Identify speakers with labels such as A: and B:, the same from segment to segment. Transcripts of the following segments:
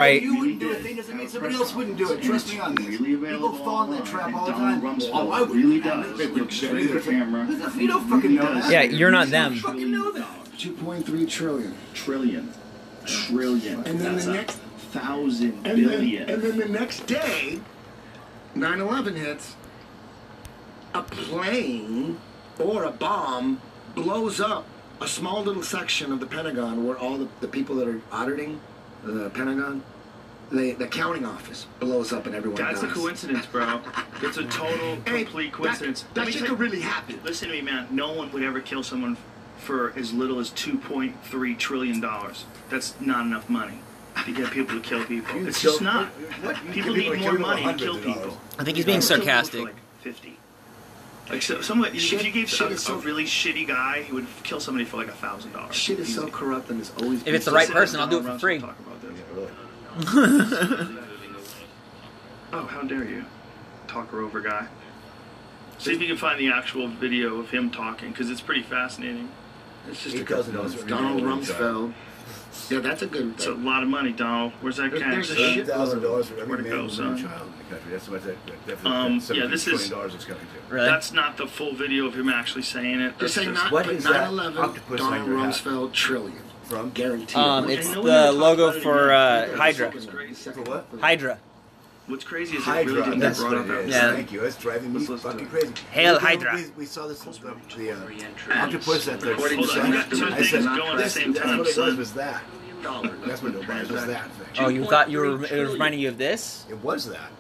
A: Right.
B: You wouldn't do a thing doesn't mean somebody else wouldn't do it. Trust me on this. People fall in that trap all the time. Oh, I wouldn't.
C: Really does. Look straight at the camera.
B: You don't fucking know that.
A: Yeah, you're not them.
B: You fucking know that. 2.3 trillion.
C: Trillion.
B: And then the next
C: 1,000 billion.
B: And then the next day, 9/11 hits. A plane or a bomb blows up a small little section of the Pentagon where all the people that are auditing the Pentagon, the accounting office blows up and everyone dies.
C: That's a coincidence, bro. It's a total, complete coincidence.
B: That shit could really happen.
C: Listen to me, man. No one would ever kill someone for as little as $2.3 trillion. That's not enough money to get people to kill people. It's just not. People need more money to kill people.
A: I think he's being sarcastic.
C: Like 50. Like so, if you gave a really shitty guy, he would kill somebody for like $1,000.
B: Shit is so corrupt and it's always.
A: If it's the right person, I'll do it for free.
C: Talk about this. Oh, how dare you, talker over guy. See if you can find the actual video of him talking, because it's pretty fascinating.
B: It's just Donald Rumsfeld. Yeah, that's a good.
C: It's a lot of money, Donald. Where's that cash?
B: There's a shit
D: $1,000 for every
C: Where'd it go,
D: man,
C: son?
D: woman, child in the country. That's what that
C: Yeah, this is.
D: $17 coming to.
A: Really?
C: That's not the full video of him actually saying it.
B: Just saying not
D: what is that
B: 9/11.
D: octopus
B: Donald
D: on your hat?
B: Rumsfeld trillion
D: From?
B: guaranteed.
A: It's the logo for Hydra.
D: For what?
A: Hydra.
C: What's crazy is it
D: Hydra,
C: really didn't get
D: that's
C: brought
D: what
C: up.
D: it is.
A: Yeah.
D: Thank you. That's driving me
C: Let's listen
D: fucking
C: to it.
D: crazy.
A: Hail Hydra.
D: We saw this the octopus at the
C: Hold on, we got two
D: I
C: things
D: said,
C: going at the same
D: that's
C: time,
D: what it
C: son.
D: was that. That's what it was that thing.
A: Oh, you thought it was reminding you of this?
D: It was that.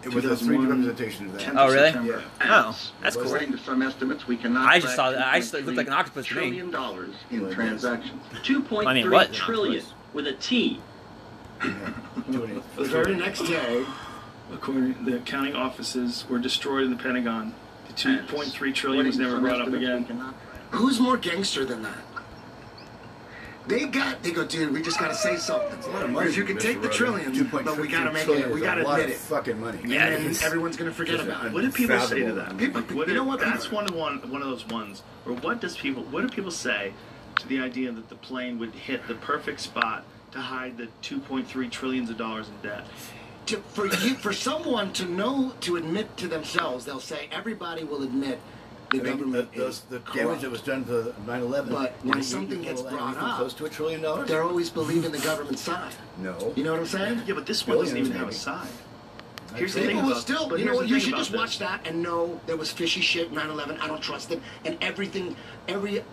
D: It was a 3D representation of that.
A: Oh, really?
D: Yeah.
A: Oh, that's cool.
E: According to some estimates, we cannot.
A: I just saw that. I just thought it looked like an octopus to me.
E: $1 trillion in transactions.
A: I mean, what?
E: 2.3 trillion with a T.
B: The very next day,
C: According to the accounting offices were destroyed in the Pentagon. The 2.3 trillion was never brought up again.
B: who's more gangster than that? They go, dude, we just got to say something.
D: It's a lot of money.
B: Because you can take the trillions, but we got to make it. We got to admit it.
D: Fucking money.
B: And then everyone's going to forget about it.
C: What do people say to that?
B: People,
C: Like,
B: you know what?
C: That's one of those ones. Or what do people say to the idea that the plane would hit the perfect spot to hide the 2.3 trillions of dollars in debt?
B: For someone to admit to themselves, they'll say everybody will admit the government is
D: the damage
B: corrupt.
D: that was done to 9/11.
B: But when something gets brought up,
D: close to $1 trillion.
B: they're always believing the government's side.
D: No.
B: You know what I'm saying?
C: Yeah, but this one doesn't even have a side. Here's the thing
B: People will
C: about
B: still,
C: but
B: you know
C: here's
B: what?
C: the
B: You
C: thing
B: should
C: about
B: just
C: this.
B: watch that and know there was fishy shit. 9/11. I don't trust it. And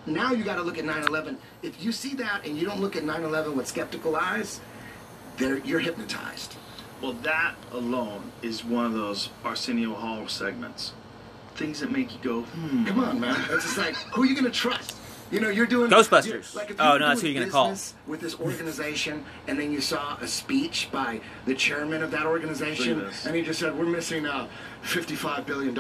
B: now you got to look at 9/11. If you see that and you don't look at 9/11 with skeptical eyes, you're hypnotized.
C: Well, that alone is one of those Arsenio Hall segments. Things that make you go,
B: Come on, man. It's just like, who are you going to trust? You know, you're doing
A: Ghostbusters.
B: Like if
A: Oh,
B: you
A: no,
B: were
A: that's who
B: doing
A: you're gonna call.
B: business with this organization, and then you saw a speech by the chairman of that organization,
C: Look at this.
B: and he just said, "We're missing $55 billion."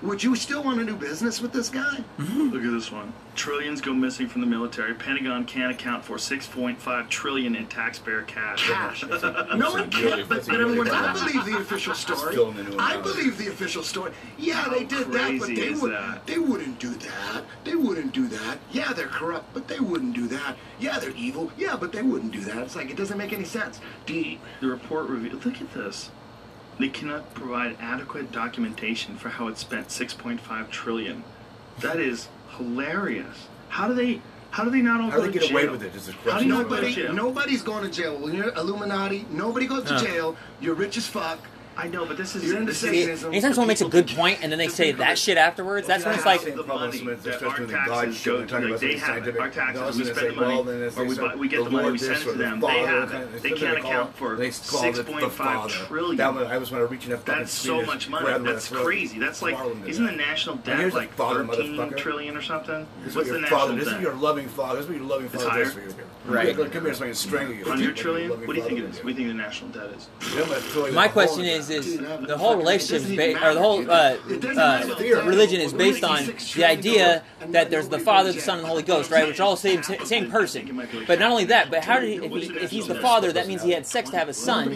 B: Would you still want to do business with this guy?
C: Look at this one. Trillions go missing from the military. Pentagon can't account for 6.5 trillion in taxpayer cash.
B: Cash. No one can. But everyone, I believe the official story.
D: Still in the new
B: I
D: analysis.
B: believe the official story. Yeah,
C: How
B: they did that, but
C: crazy is that?
B: they wouldn't do that. They wouldn't do that. Yeah, they're corrupt, but they wouldn't do that. Yeah, they're evil. Yeah, but they wouldn't do that. It's like, it doesn't make any sense.
C: The report revealed. Look at this. They cannot provide adequate documentation for how it spent 6.5 trillion. That is hilarious. How do they not all
D: How
C: go
D: do they
C: to
D: get away
C: jail?
D: with it? Just a
C: How do you not go to
B: Nobody,
C: jail?
B: nobody's going to jail. When you're Illuminati, nobody goes to jail. You're rich as fuck.
C: I know, but this is
B: You're into
C: this
B: Satanism.
A: Anytime someone makes a good point and then they say that shit afterwards, that's when it's like,
C: the money
D: It's
C: that
D: just
C: our
D: doing the
C: taxes
D: God
C: go
D: shit,
C: to,
D: talking
C: like
D: about
C: they
D: something
C: have it, our
D: scientific.
C: taxes,
D: No,
C: we
D: so
C: spend
D: they
C: the money,
D: say, well, then
C: or we,
D: say,
C: we get the money, we send it to them, they have it. They can't account for
D: They call it the
C: 6.5
D: father.
C: trillion.
D: That one, I was when I reaching that fucking
C: That's so
D: Swedish,
C: much money.
D: grab him by the
C: That's
D: throat,
C: crazy. That's like,
D: swallow him to
C: isn't the
D: death.
C: national
D: And
C: debt
D: here's
C: like
D: the father,
C: 13
D: motherfucker.
C: trillion or something?
D: This is
C: What's
D: what
C: the
D: your
C: national
D: father. This is
C: debt?
D: your loving father. This is what your loving father
C: higher?
D: does for you.
A: Right.
D: Look, come here so I can strangle you.
C: 100 trillion?
D: Loving
C: What do you think it
D: father
C: is?
D: would
C: What do you think the national debt is?
D: Yeah, but throw you
A: my
D: a hole
A: question
D: in
A: is
D: the-
A: the whole relationship, or the whole religion is based on the idea that there's the Father, the Son, and the Holy Ghost, right? Which are all same person. But not only that, but how did if he's the Father, that means he had sex to have a son,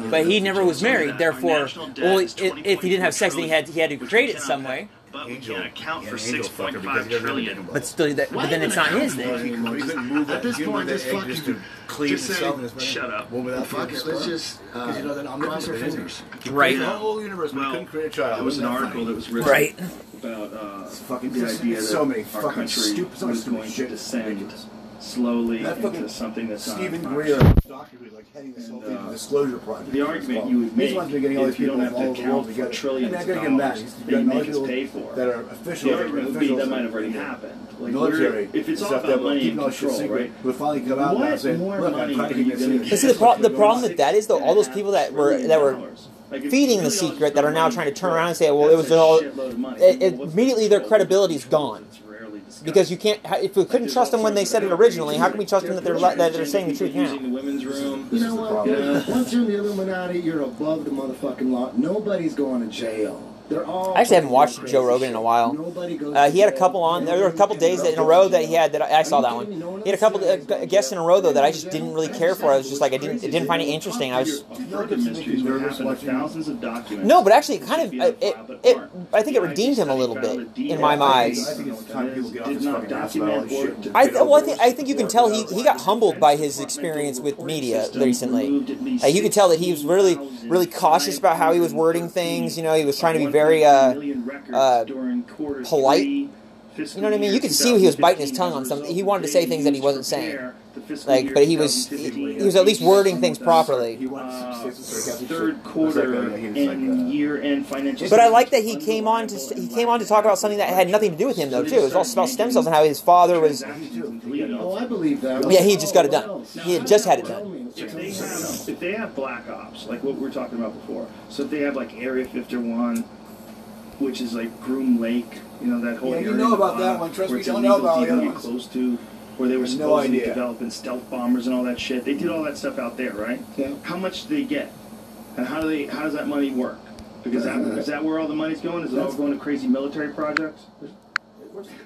A: but he never was married. Therefore, well, if he didn't have sex, then he had to create it some way.
C: we can't account for
D: Angel fucker because
C: 6.5
D: he doesn't
C: trillion.
D: have a
A: But still, but then it's not his then.
D: He couldn't move
B: At
D: that
B: this point,
D: human
B: just
D: egg
B: fucking
D: just to cleave
B: just say,
D: itself in his
C: shut up.
D: Well, without
B: fuck it, let's just
D: because he doesn't
B: cross our fingers.
A: Right.
D: The whole universe, we couldn't create a child.
C: There was an
D: Wasn't that
C: article
D: funny?
C: that was written
A: Right.
C: about
D: fucking
C: the
D: just-
C: idea that
D: so many
C: our
D: fucking
C: country
D: stupid- so much
C: was
D: stupid
C: going to
D: shit.
C: descend
D: Ridiculous.
C: slowly
D: That fucking
C: into something that's
D: Stephen
C: not
D: Greer,
C: functional.
D: documentary, like heading this whole
C: And,
D: thing, the disclosure project.
C: The argument you would
D: He's
C: make
D: the one's been getting all these
C: if you
D: people
C: don't have
D: from all
C: to
D: over the world
C: account for
D: together.
C: trillions
D: I
C: of
D: gotta give him that.
C: dollars
D: He's
C: that
D: got
C: you
D: all
C: make
D: these
C: us
D: people
C: pay for.
D: that are officials.
C: The argument would be
D: officials
C: that might have already
D: and
C: happened. Like
D: military
C: if it's all
D: stuff
C: about
D: that we're
C: money
D: keeping
C: and
D: all shit
C: control,
D: secret,
C: right?
D: we'll finally come out now and
C: What
D: say,
C: more
D: look, I'm
C: money
D: trying to
C: are
D: keep
C: you
D: it
C: gonna
D: secret.
A: But see, the problem with that is, though, all those people that were feeding the secret that are now trying to turn around and say, well, it was all, immediately their credibility is gone. Because you can't, if we couldn't trust them when they said it originally, how can we trust them that they're saying the truth now?
C: Using the women's room.
B: You know what? Once you're in the Illuminati, you're above the motherfucking law. Nobody's going to jail. They're all.
A: I actually haven't watched Joe Rogan in a while.
B: Nobody goes
A: He had a couple on. There were a couple days in a row that he had that I saw that one. He had a couple guests in a row though that I just didn't really care for. I was just like I didn't find it interesting. I was
C: Further mysteries would happen if thousands of documents.
A: no, but actually, it kind of I think it redeemed him a little bit in my eyes.
D: I think it's time people get off this fucking ass about all this shit.
A: I think you can tell he got humbled by his experience with media recently. You could tell that he was really cautious about how he was wording things. You know, he was trying to be very polite. You know what I mean? You could see he was biting his tongue on something. He wanted to say things that he wasn't saying. Like, but he was at least wording things properly.
C: Third quarter and year-end financial.
A: But I like that he came on to talk about something that had nothing to do with him though too. It was all about stem cells and how his father was.
B: Oh, I believe that.
A: Yeah, he just got it done. He had just had it done.
C: If they have black ops, like what we were talking about before, so if they have like Area 51, which is like Groom Lake, you know, that whole area.
D: You know about that one. Trust me,
C: you
D: don't know about the other
C: get
D: ones.
C: close to, where they were supposedly developing stealth bombers and all that shit. They did all that stuff out there, right?
B: Yeah.
C: How much do they get? And how does that money work? Because is that where all the money's going? Is it all going to crazy military projects?